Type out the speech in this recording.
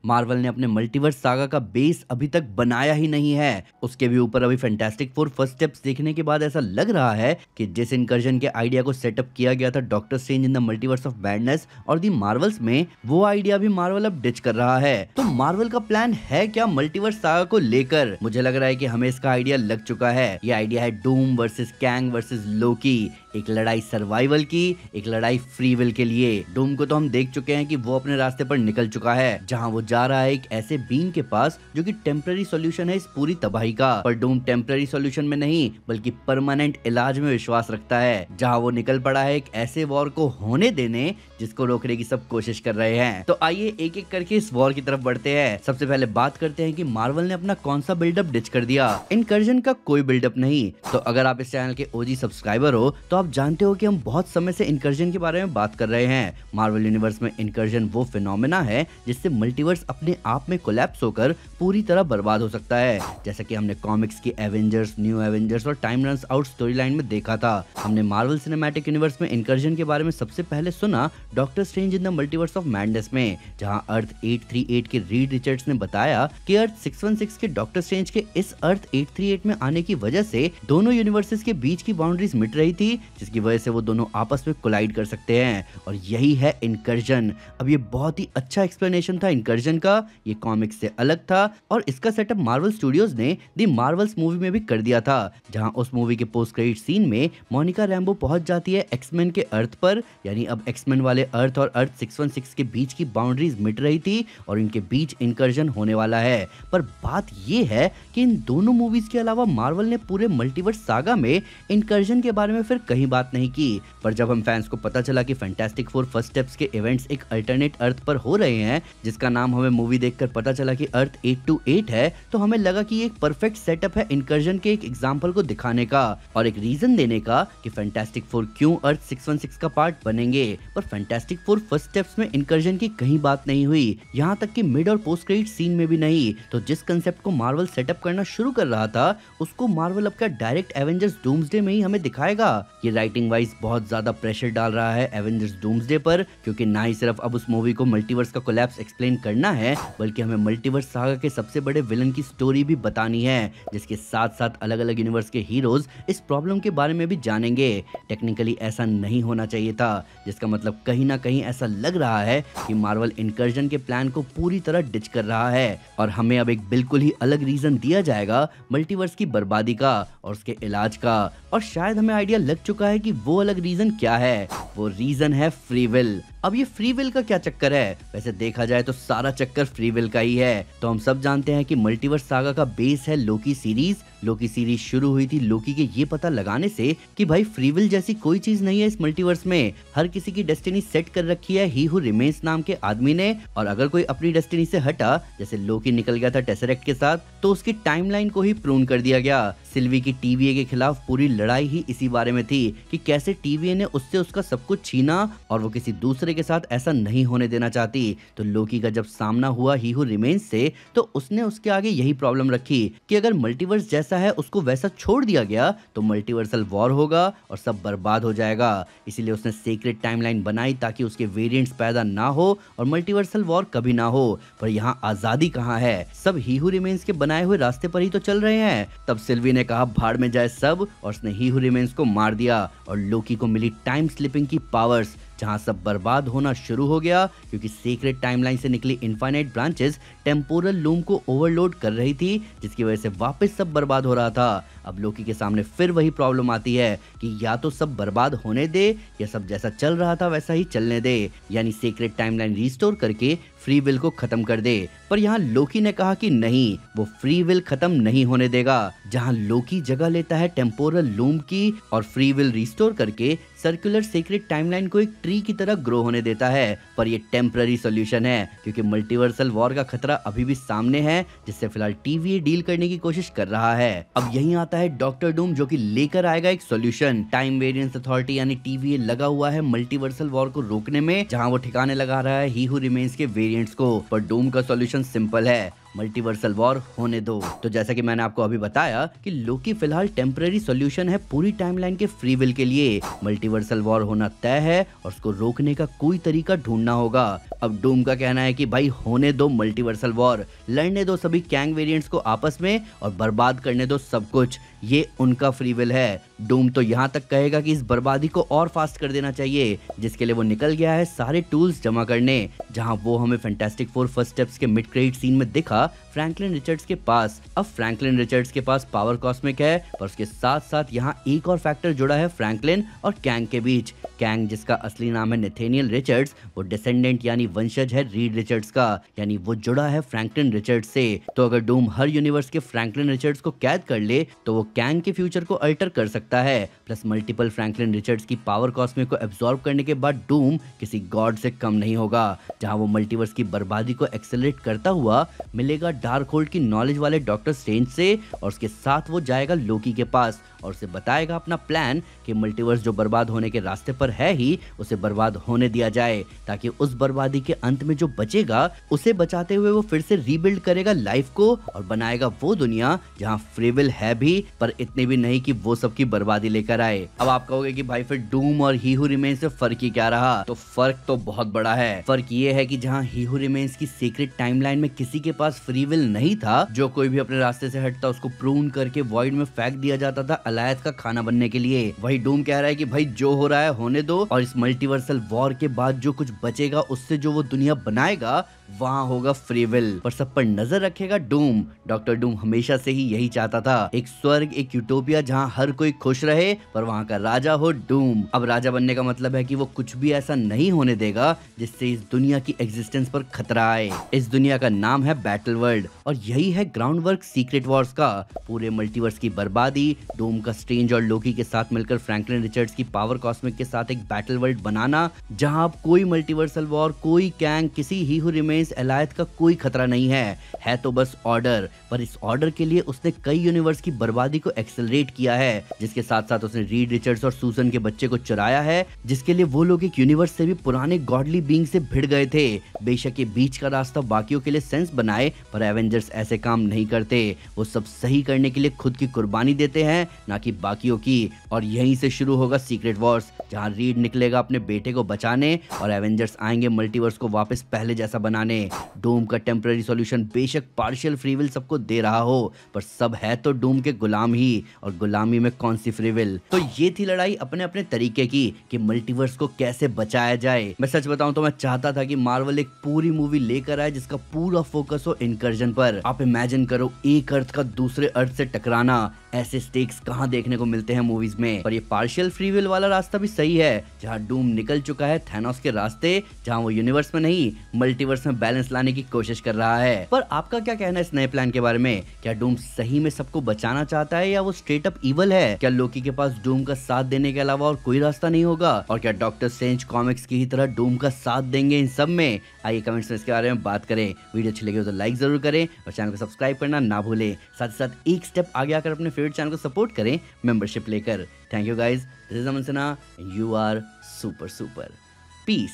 Marvel ने अपने multiverse saga का बेस अभी तक बनाया ही नहीं है। उसके भी ऊपर अभी फैंटास्टिक फोर फर्स्ट स्टेप्स देखने के बाद ऐसा लग रहा है कि जिस इनकर्जन के आइडिया को सेटअप किया गया था doctor strange in the multiverse of madness और दी मार्वल्स में, वो आइडिया भी मार्वल अब डिच कर रहा है। तो मार्वल का प्लान है क्या मल्टीवर्स सागा को लेकर? मुझे लग रहा है कि हमें इसका आइडिया लग चुका है। ये आइडिया है डूम वर्सेस कैंग वर्सेस लोकी, एक लड़ाई सर्वाइवल की, एक लड़ाई फ्री विल के लिए। डूम को तो हम देख चुके हैं कि वो अपने रास्ते पर निकल चुका है, जहां वो जा रहा है एक ऐसे बीन के पास जो कि टेम्पररी सॉल्यूशन है इस पूरी तबाही का। पर डूम टेम्पररी सॉल्यूशन में नहीं बल्कि परमानेंट इलाज में विश्वास रखता है, जहां वो निकल पड़ा है एक ऐसे वॉर को होने देने जिसको रोकने की सब कोशिश कर रहे हैं। तो आइए एक एक करके इस वॉर की तरफ बढ़ते हैं। सबसे पहले बात करते हैं कि मार्वल ने अपना कौन सा बिल्डअप डिच कर दिया। इनकर्जन का कोई बिल्डअप नहीं। तो अगर आप इस चैनल के ओजी सब्सक्राइबर हो तो आप जानते हो कि हम बहुत समय से इनकर्जन के बारे में बात कर रहे हैं। मार्वल यूनिवर्स में इनकर्जन वो फिनोमेना है जिससे मल्टीवर्स अपने आप में कोलैप्स होकर पूरी तरह बर्बाद हो सकता है, जैसा कि हमने कॉमिक्स की एवेंजर्स, न्यू एवेंजर्स और time runs out story line में देखा था। हमने मार्वल सिनेमैटिक यूनिवर्स में इनकर्जन के बारे में सबसे पहले सुना doctor strange in the multiverse of madness में, जहां अर्थ 838 के रीड रिचर्ड्स ने बताया कि अर्थ 616 के डॉक्टर स्ट्रेंज के इस अर्थ 838 में आने की वजह से दोनों यूनिवर्सेस के बीच की बाउंड्रीज मिट रही थी, जिसकी वजह से वो दोनों आपस में कोलाइड कर सकते हैं, और यही है इनकर्जन। अब ये बहुत ही अच्छा एक्सप्लेनेशन था इनकर्जन का, ये कॉमिक्स से अलग था और इसका सेटअप मार्वल स्टूडियोज ने दी मार्वल्स मूवी में भी कर दिया था, जहां उस मूवी के पोस्ट क्रेडिट सीन में मोनिका रैम्बो पहुंच जाती है एक्समैन के अर्थ पर, यानी अब एक्समैन वाले अर्थ और अर्थ 616 के बीच की बाउंड्रीज मिट रही थी और इनके बीच इनकर्जन होने वाला है। पर बात ये है कि इन दोनों मूवीज के अलावा मार्वल ने पूरे मल्टीवर्स सागा में इनकर्जन के बारे में फिर कहीं बात नहीं की। पर जब हम फैंस को पता चला कि फैंटास्टिक फोर फर्स्ट स्टेप्स के इवेंट्स एक अल्टरनेट अर्थ पर हो रहे हैं, जिसका नाम हमें मूवी देखकर पता चला कि अर्थ 828 है, तो हमें लगा कि ये एक परफेक्ट सेटअप है इनकर्जन के एक एग्जांपल को दिखाने का और एक रीजन देने का कि फैंटास्टिक फोर क्यों अर्थ 616 का पार्ट बनेंगे। पर फैंटास्टिक फोर फर्स्ट स्टेप्स में इनकर्जन की कहीं बात नहीं हुई, यहाँ तक कि मिड और पोस्ट क्रेडिट सीन में भी नहीं। तो जिस कंसेप्ट को मार्वल सेटअप करना शुरू कर रहा था उसको मार्वल अब क्या डायरेक्ट एवेंजर्स डूम्सडे में ही हमें दिखाएगा? ये राइटिंग वाइज बहुत ज्यादा प्रेशर डाल रहा है एवेंजर्स डूम्सडे पर, क्योंकि ना ही सिर्फ अब उस मूवी को मल्टीवर्स का कोलैप्स एक्सप्लेन करना है, बल्कि हमें मल्टीवर्स सागा के सबसे बड़े विलन की स्टोरी भी बतानी है, जिसके साथ साथ अलग अलग यूनिवर्स के हीरोज इस प्रॉब्लम के बारे में भी जानेंगे। टेक्निकली ऐसा नहीं होना चाहिए था, जिसका मतलब कहीं ना कहीं ऐसा लग रहा है कि मार्वल इनकर्जन के प्लान को पूरी तरह डिच कर रहा है और हमें अब एक बिल्कुल ही अलग रीजन दिया जाएगा मल्टीवर्स की बर्बादी का और उसके इलाज का। और शायद हमें आइडिया लग चुका है कि वो अलग रीजन क्या है। वो रीजन है फ्री विल। अब ये फ्री विल का क्या चक्कर है? वैसे देखा जाए तो सारा चक्कर फ्री विल का ही है। तो हम सब जानते हैं कि मल्टीवर्स सागा का बेस है लोकी सीरीज। लोकी सीरीज शुरू हुई थी लोकी के ये पता लगाने से कि भाई फ्री विल जैसी कोई चीज नहीं है इस मल्टीवर्स में। हर किसी की डेस्टिनी सेट कर रखी है ही हू रिमेन्स नाम के आदमी ने, और अगर कोई अपनी डेस्टिनी से हटा, जैसे लोकी निकल गया था टेसरेक्ट के साथ, तो उसकी टाइमलाइन को ही प्रून कर दिया गया। सिल्वी की टीवीए के खिलाफ पूरी लड़ाई ही इसी बारे में थी कि कैसे टीवीए ने उससे उसका सब कुछ छीना और वो किसी दूसरे के साथ ऐसा नहीं होने देना चाहती। तो लोकी का जब सामना हुआ ही हू रिमेन्स से, तो उसने उसके आगे यही प्रॉब्लम रखी कि अगर मल्टीवर्स जैसा है उसको वैसा छोड़ दिया गया तो मल्टीवर्सल वॉर होगा और सब बर्बाद हो जाएगा। इसीलिए उसने सीक्रेट टाइमलाइन बनाई ताकि उसके वेरिएंट्स पैदा ना हो और मल्टीवर्सल वॉर कभी ना हो। पर यहाँ आजादी कहाँ है? सब ही हू रिमेन्स के बनाए हुए रास्ते पर ही तो चल रहे हैं। तब सिल्वी ने कहा भाड़ में जाए सब, और उसने ही हू रिमेन्स को मार दिया और लोकी को मिली टाइम स्लिपिंग की पावर्स, जहां सब बर्बाद होना शुरू हो गया क्योंकि सीक्रेट टाइमलाइन से निकली इनफाइनाइट ब्रांचेस टेम्पोरल लूम को ओवरलोड कर रही थी, जिसकी वजह से वापस सब बर्बाद हो रहा था। अब लोकी के सामने फिर वही प्रॉब्लम आती है कि या तो सब बर्बाद होने दे या सब जैसा चल रहा था वैसा ही चलने दे, यानी सीक्रेट टाइमलाइन रिस्टोर करके फ्री विल को खत्म कर दे। पर यहाँ लोकी ने कहा कि नहीं, वो फ्री विल खत्म नहीं होने देगा। जहाँ लोकी जगह लेता है टेम्पोरल लूम की और फ्री विल रिस्टोर करके सर्कुलर सीक्रेट टाइमलाइन को एक ट्री की तरह ग्रो होने देता है। पर ये टेम्पररी सॉल्यूशन है क्योंकि मल्टीवर्सल वॉर का खतरा अभी भी सामने है, जिससे फिलहाल टीवीए डील करने की कोशिश कर रहा है। अब यहीं आता है डॉक्टर डूम, जो कि लेकर आएगा एक सॉल्यूशन। टाइम वेरिएंस अथॉरिटी यानी टीवीए लगा हुआ है मल्टीवर्सल वॉर को रोकने में, जहां वो ठिकाने लगा रहा है ही हू रिमेन्स के वेरिएंट्स को। पर डूम का सॉल्यूशन सिंपल है, मल्टीवर्सल वॉर होने दो। तो जैसा कि मैंने आपको अभी बताया कि लोकी फिलहाल टेम्पररी सॉल्यूशन है पूरी टाइमलाइन के फ्री विल के लिए। मल्टीवर्सल वॉर होना तय है और उसको रोकने का कोई तरीका ढूंढना होगा। अब डूम का कहना है कि भाई होने दो मल्टीवर्सल वॉर, लड़ने दो सभी कैंग वेरिएंट्स को आपस में और बर्बाद करने दो सब कुछ, ये उनका फ्री विल है। डूम तो यहाँ तक कहेगा कि इस बर्बादी को और फास्ट कर देना चाहिए, जिसके लिए वो निकल गया है सारे टूल्स जमा करने। जहाँ वो हमें फैंटास्टिक फोर फर्स्ट स्टेप्स के मिड क्रेडिट सीन में दिखा फ्रैंकलिन रिचर्ड्स के पास। अब फ्रैंकलिन रिचर्ड्स के पास पावर कॉस्मिक है, पर उसके साथ साथ यहाँ एक और फैक्टर जुड़ा है फ्रैंकलिन और कैंग के बीच। कैंग, जिसका असली नाम है नेथेनियल रिचर्ड्स, वो डिसेंडेंट यानी वंशज है रीड रिचर्ड्स का, यानी वो जुड़ा है फ्रैंकलिन रिचर्ड्स से। तो अगर डूम हर यूनिवर्स के फ्रैंकलिन रिचर्ड्स को कैद कर ले तो वो कैंग के फ्यूचर को अल्टर कर सकता है। प्लस मल्टीपल फ्रैंकलिन रिचर्ड्स की पावर कॉस्मिक को एब्जॉर्ब करने के बाद डूम किसी गॉड से कम नहीं होगा। जहां वो मल्टीवर्स की बर्बादी को एक्सेलरेट करता हुआ मिलेगा डार्क होल्ड की नॉलेज वाले डॉक्टर स्ट्रेंज से, और उसके साथ वो जाएगा लोकी के पास और उसे बताएगा अपना प्लान कि मल्टीवर्स जो बर्बाद होने के रास्ते पर है ही उसे बर्बाद होने दिया जाए, ताकि उस बर्बादी के अंत में जो बचेगा उसे बचाते हुए वो फिर से रीबिल्ड करेगा लाइफ को और बनाएगा वो दुनिया जहां फ्री विल है भी, पर इतने भी नहीं कि वो सबकी बर्बादी लेकर आए। अब आप कहोगे कि भाई फिर डूम और ही हू रिमेन्स से फर्क ही क्या रहा? तो फर्क तो बहुत बड़ा है। फर्क ये है कि जहां ही हू रिमेन्स की सीक्रेट टाइमलाइन में किसी के पास फ्री विल नहीं था, जो कोई भी अपने रास्ते से हटता उसको प्रून करके वॉइड में फेंक दिया जाता था अलायत का खाना बनने के लिए। वही डूम कह रहा है कि भाई जो हो रहा है होने दो, और इस मल्टीवर्सल वॉर के बाद जो कुछ बचेगा उससे जो वो दुनिया बनाएगा वहाँ होगा फ्री विल। पर सब पर नजर रखेगा डूम। डॉक्टर डूम हमेशा से ही यही चाहता था, एक स्वर्ग, एक यूटोपिया जहाँ हर कोई खुश रहे, पर वहाँ का राजा हो डूम। अब राजा बनने का मतलब है कि वो कुछ भी ऐसा नहीं होने देगा जिससे इस दुनिया की एग्जिस्टेंस पर खतरा आए। इस दुनिया का नाम है बैटल वर्ल्ड और यही है ग्राउंड वर्क सीक्रेट वॉर्स का। पूरे मल्टीवर्स की बर्बादी, डूम का स्ट्रेंज और लोकी के साथ मिलकर फ्रैंकलिन रिचर्ड्स की पावर कॉस्मिक के साथ एक बैटल वर्ल्ड बनाना, जहाँ अब कोई मल्टीवर्सल वॉर, कोई कैंग, किसी ही हू रिमेन्स एलायत का कोई खतरा नहीं है तो बस ऑर्डर। पर इस ऑर्डर के लिए उसने कई यूनिवर्स की बर्बादी को एक्सेलरेट किया है, जिसके साथ साथ उसने रीड रिचर्ड्स और सूसन के बच्चे को चुराया है, जिसके लिए वो लोग एक यूनिवर्स से भी पुराने गॉडली बीइंग से भिड़ गए थे। बेशक ये बीच का रास्ता बाकियों के लिए सेंस बनाए, पर एवेंजर्स ऐसे काम नहीं करते। वो सब सही करने के लिए खुद की कुर्बानी देते हैं, ना कि बाकियों की। और यहीं से शुरू होगा सीक्रेट वॉर्स, जहां रीड निकलेगा अपने बेटे को बचाने और एवेंजर्स आएंगे मल्टीवर्स को वापस पहले जैसा बनाने। डूम का टेम्पररी सॉल्यूशन बेशक पार्शियल फ्री विल सबको दे रहा हो, पर सब है तो डूम के गुलाम ही, और गुलामी में कौन सी फ्री विल। तो ये थी लड़ाई अपने अपने तरीके की कि मल्टीवर्स को कैसे बचाया जाए। मैं सच बताऊं तो मैं चाहता था कि मार्वल एक पूरी मूवी लेकर आए जिसका पूरा फोकस हो इनकर्जन पर। आप इमेजिन करो एक अर्थ का दूसरे अर्थ से टकराना, ऐसे स्टेक्स कहां देखने को मिलते हैं मूवीज में। पर ये पार्शियल फ्री विल वाला रास्ता भी सही है, जहां डूम निकल चुका है थैनोस के रास्ते, जहां वो यूनिवर्स में नहीं मल्टीवर्स में बैलेंस लाने की कोशिश कर रहा है। पर आपका क्या कहना है इस नए प्लान के बारे में? क्या डूम सही में सबको बचाना चाहता है या वो स्ट्रेट अप इवल है? क्या लोकी के पास डूम का साथ देने के अलावा और कोई रास्ता नहीं होगा? और क्या डॉक्टर स्ट्रेंज कॉमिक्स की ही तरह डूम का साथ देंगे इन सब में? आइए कमेंट्स में इसके बारे में बात करें। वीडियो अच्छी लगी हो तो लाइक जरूर करें और चैनल को सब्सक्राइब करना ना भूलें। साथ ही साथ एक स्टेप आगे आकर अपने फेवरेट चैनल को सपोर्ट करें मेंबरशिप लेकर। Thank you guys, this is Aman Sinha, you are super super. Piece.